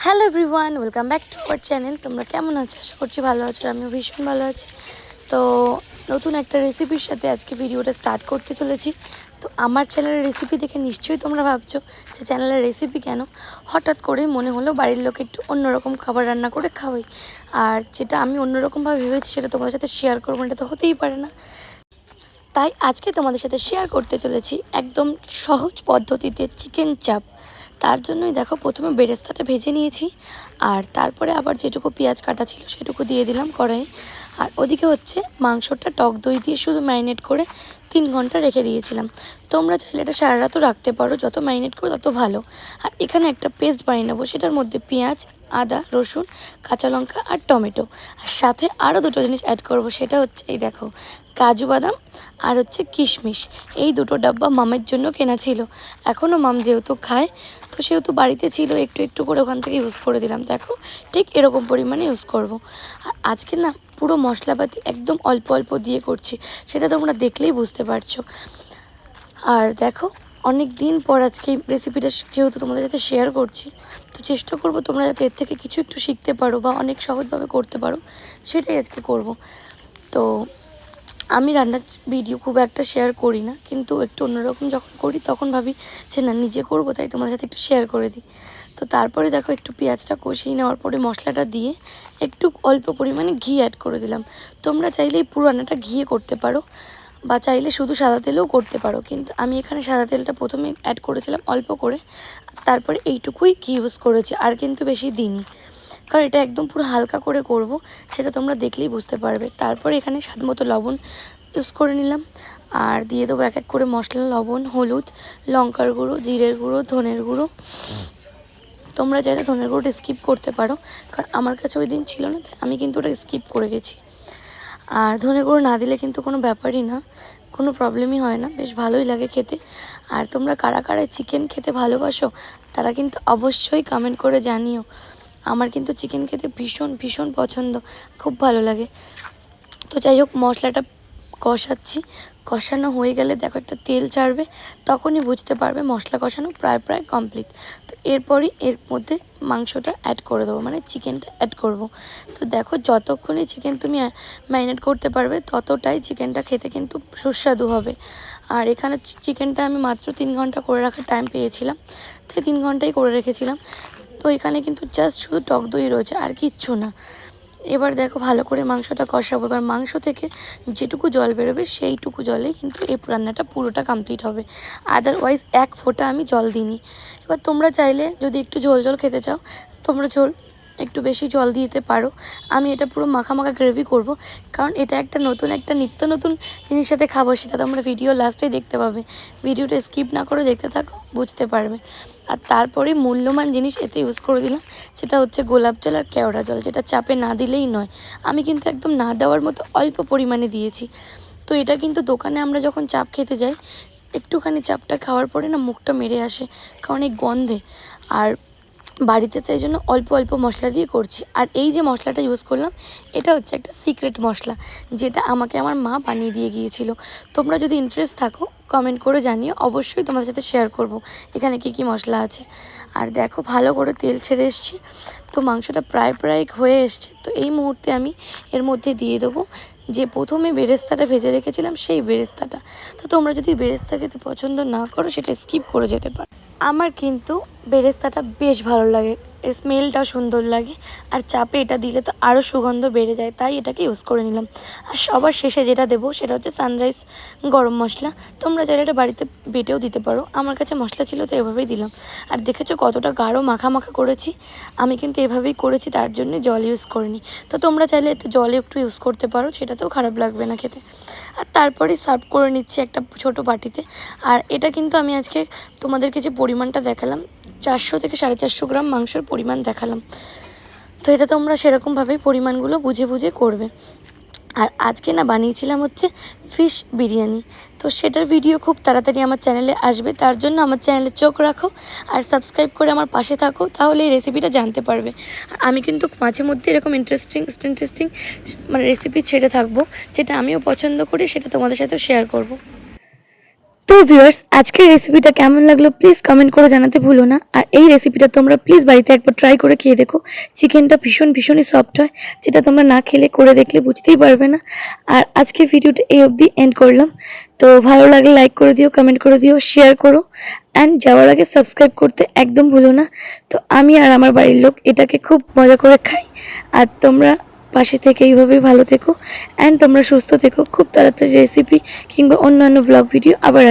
Hello everyone, welcome back to our channel. তোমরা কেমন আছো? আশা করছি ভালো আছো। আমিও ভীষণ ভালো আছি। তো নতুন একটা রেসিপির সাথে আজকে ভিডিওটা স্টার্ট করতে চলেছি। তো আমার চ্যানেলের রেসিপি দেখে নিশ্চয়ই তোমরা ভাবছো যে চ্যানেলের রেসিপি কেন, হঠাৎ করেই মনে হলো বাড়ির লোকে একটু অন্যরকম খাবার রান্না করে খাওয়াই। আর যেটা আমি অন্যরকমভাবে ভেবেছি সেটা তোমাদের সাথে শেয়ার করবো, এটা তো হতেই পারে না। তাই আজকে তোমাদের সাথে শেয়ার করতে চলেছি একদম সহজ পদ্ধতিতে চিকেন চাপ। তার জন্যই দেখো প্রথমে বেরেস্তাটা ভেজে নিয়েছি, আর তারপরে আবার যেটুকু পেঁয়াজ কাটা ছিল সেটুকু দিয়ে দিলাম কড়াইয়ে। আর ওদিকে হচ্ছে মাংসটা টক দই দিয়ে শুধু ম্যারিনেট করে 3 ঘন্টা রেখে দিয়েছিলাম। তোমরা চাইলে এটা সারা রাতও রাখতে পারো, যত ম্যারিনেট করো তত ভালো। আর এখানে একটা পেস্ট বানিয়ে নেবো, সেটার মধ্যে পেঁয়াজ, আদা, রসুন, কাঁচা লঙ্কা আর টমেটো। আর সাথে আরও দুটো জিনিস অ্যাড করবো, সেটা হচ্ছে এই দেখো কাজু বাদাম আর হচ্ছে কিশমিশ। এই দুটো ডাব্বা মামের জন্য কেনা ছিল, এখনও মাম যেহেতু খায় তো সেহেতু বাড়িতে ছিল, একটু একটু করে ওখান থেকে ইউজ করে দিলাম। দেখো ঠিক এরকম পরিমাণে ইউজ করব। আর আজকে না পুরো মশলাপাতি একদম অল্প অল্প দিয়ে করছি, সেটা তোমরা দেখলেই বুঝতে পারছো। আর দেখো অনেক দিন পর আজকে এই রেসিপিটা যেহেতু তোমাদের সাথে শেয়ার করছি, তো চেষ্টা করব তোমরা যাতে এর থেকে কিছু একটু শিখতে পারো বা অনেক সহজভাবে করতে পারো, সেটাই আজকে করব। তো আমি রান্নার ভিডিও খুব একটা শেয়ার করি না, কিন্তু একটু অন্যরকম যখন করি তখন ভাবি যে না নিজে করবো, তাই তোমাদের সাথে একটু শেয়ার করে দিই। তো তারপরে দেখো একটু পেঁয়াজটা কষিয়ে নেওয়ার পরে মশলাটা দিয়ে একটু অল্প পরিমাণে ঘি অ্যাড করে দিলাম। তোমরা চাইলে এই পুরো রান্নাটা ঘিয়ে করতে পারো বা চাইলে শুধু সাদা তেলেও করতে পারো, কিন্তু আমি এখানে সাদা তেলটা প্রথমে অ্যাড করেছিলাম অল্প করে, তারপরে এইটুকুই ঘি ইউজ করেছি, আর কিন্তু বেশি দিইনি, কারণ এটা একদম পুরো হালকা করে করব, সেটা তোমরা দেখলেই বুঝতে পারবে। তারপরে এখানে স্বাদ মতো লবণ ইউজ করে নিলাম, আর দিয়ে দেবো এক এক করে মশলা, লবণ, হলুদ, লঙ্কার গুঁড়ো, জিরের গুঁড়ো, ধনের গুঁড়ো। তোমরা চাইলে ধনের গুঁড়োটা স্কিপ করতে পারো, কারণ আমার কাছে ওই দিন ছিল না, তাই আমি কিন্তু ওটা স্কিপ করে গেছি। আর ধনে গুঁড়ো না দিলে কিন্তু কোনো ব্যাপারই না, কোনো প্রবলেমই হয় না, বেশ ভালোই লাগে খেতে। আর তোমরা কারা কারা চিকেন খেতে ভালোবাসো তারা কিন্তু অবশ্যই কমেন্ট করে জানিও। আমার কিন্তু চিকেন খেতে ভীষণ ভীষণ পছন্দ, খুব ভালো লাগে। তো যাই হোক, মশলাটা কষাচ্ছি, কষানো হয়ে গেলে দেখো একটা তেল ছাড়বে, তখনই বুঝতে পারবে মশলা কষানো প্রায় প্রায় কমপ্লিট। তো এরপরই এর মধ্যে মাংসটা অ্যাড করে দেবো, মানে চিকেনটা অ্যাড করব। তো দেখো যতক্ষণই চিকেন তুমি ম্যারিনেট করতে পারবে ততটাই চিকেনটা খেতে কিন্তু সুস্বাদু হবে। আর এখানে চিকেনটা আমি মাত্র 3 ঘন্টা করে রাখার টাইম পেয়েছিলাম, তাই 3 ঘন্টাই করে রেখেছিলাম। তো এখানে কিন্তু জাস্ট শুধু টক দই রয়েছে, আর কিচ্ছু না। এবার দেখো ভালো করে মাংসটা কষাবো, এবার মাংস থেকে যেটুকু জল বেরোবে সেইটুকু জলেই কিন্তু এই রান্নাটা পুরোটা কমপ্লিট হবে, আদারওয়াইজ এক ফোঁটা আমি জল দিইনি। এবার তোমরা চাইলে যদি একটু ঝোল ঝোল খেতে চাও, তোমরা ঝোল একটু বেশি জল দিতে পারো। আমি এটা পুরো মাখা মাখা গ্রেভি করব, কারণ এটা একটা নতুন একটা নিত্য নতুন জিনিস সাথে খাবো, সেটা তোমরা ভিডিও লাস্টে দেখতে পাবে। ভিডিওটা স্কিপ না করে দেখতে থাকো, বুঝতে পারবে। আর তারপরে মূল্যবান জিনিস এতে ইউজ করে দিলাম, সেটা হচ্ছে গোলাপ জল আর কেওড়া জল, যেটা চাপে না দিলেই নয়। আমি কিন্তু একদম না দেওয়ার মতো অল্প পরিমাণে দিয়েছি। তো এটা কিন্তু দোকানে আমরা যখন চাপ খেতে যাই, একটুখানি চাপটা খাওয়ার পরে না মুখটা মেরে আসে, কারণ এই গন্ধে। আর বাড়িতে তাই জন্য অল্প অল্প মশলা দিয়ে করছি। আর এই যে মশলাটা ইউজ করলাম, এটা হচ্ছে একটা সিক্রেট মশলা, যেটা আমাকে আমার মা বানিয়ে দিয়ে গিয়েছিল। তোমরা যদি ইন্টারেস্ট থাকো কমেন্ট করে জানিও, অবশ্যই তোমাদের সাথে শেয়ার করব এখানে কি কি মশলা আছে। আর দেখো ভালো করে তেল ছেড়ে এসছি, তো মাংসটা প্রায় প্রায় হয়ে এসছে। তো এই মুহূর্তে আমি এর মধ্যে দিয়ে দেবো যে প্রথমে বেরেস্তাটা ভেজে রেখেছিলাম, সেই বেরেস্তাটা। তো তোমরা যদি বেরেস্তা খেতে পছন্দ না করো সেটা স্কিপ করে যেতে পারো। আমার কিন্তু বেরেস্তাটা বেশ ভালো লাগে, স্মেলটাও সুন্দর লাগে, আর চাপে এটা দিলে তো আরও সুগন্ধ বেড়ে যায়, তাই এটাকে ইউজ করে নিলাম। আর সবার শেষে যেটা দেবো সেটা হচ্ছে সানরাইজ গরম মশলা। তোমরা চাইলে এটা বাড়িতে বেটেও দিতে পারো, আমার কাছে মশলা ছিল তো এভাবেই দিলাম। আর দেখেছো কতটা গাঢ় মাখা মাখা করেছি, আমি কিন্তু এভাবেই করেছি, তার জন্য জল ইউজ করিনি। তো তোমরা চাইলে এতে জল একটু ইউজ করতে পারো, সেটাতেও খারাপ লাগবে না খেতে। আর তারপরে সার্ভ করে নিচ্ছি একটা ছোট বাটিতে। আর এটা কিন্তু আমি আজকে তোমাদেরকে যে পরিমাণটা দেখালাম, 400 থেকে 450 গ্রাম মাংসের পরিমাণ দেখালাম। তো এটা তোমরা সেরকমভাবেই পরিমাণগুলো বুঝে বুঝে করবে। আর আজকে না বানিয়েছিলাম হচ্ছে ফিশ বিরিয়ানি, তো সেটার ভিডিও খুব তাড়াতাড়ি আমার চ্যানেলে আসবে, তার জন্য আমার চ্যানেলে চোখ রাখো আর সাবস্ক্রাইব করে আমার পাশে থাকো, তাহলে এই রেসিপিটা জানতে পারবে। আর আমি কিন্তু মাঝে মধ্যে এরকম ইন্টারেস্টিং মানে রেসিপি ছেড়ে থাকবো, যেটা আমিও পছন্দ করি, সেটা তোমাদের সাথেও শেয়ার করব। তো ভিউয়ার্স, আজকের রেসিপিটা কেমন লাগলো প্লিজ কমেন্ট করে জানাতে ভুলো না। আর এই রেসিপিটা তোমরা প্লিজ বাড়িতে একবার ট্রাই করে খেয়ে দেখো। চিকেনটা ভীষণই সফট হয়, যেটা তোমরা না খেলে করে দেখলে বুঝতেই পারবে না। আর আজকে ভিডিওটা এই অবধি এন্ড করলাম। তো ভালো লাগলে লাইক করে দিও, কমেন্ট করে দিও, শেয়ার করো অ্যান্ড যাওয়ার আগে সাবস্ক্রাইব করতে একদম ভুলো না। তো আমি আর আমার বাড়ির লোক এটাকে খুব মজা করে খাই। আর তোমরা পাশে থেকে এইভাবেই ভালো থেকো অ্যান্ড তোমরা সুস্থ থেকো। খুব তাড়াতাড়ি রেসিপি কিংবা অন্যান্য ব্লগ ভিডিও আবার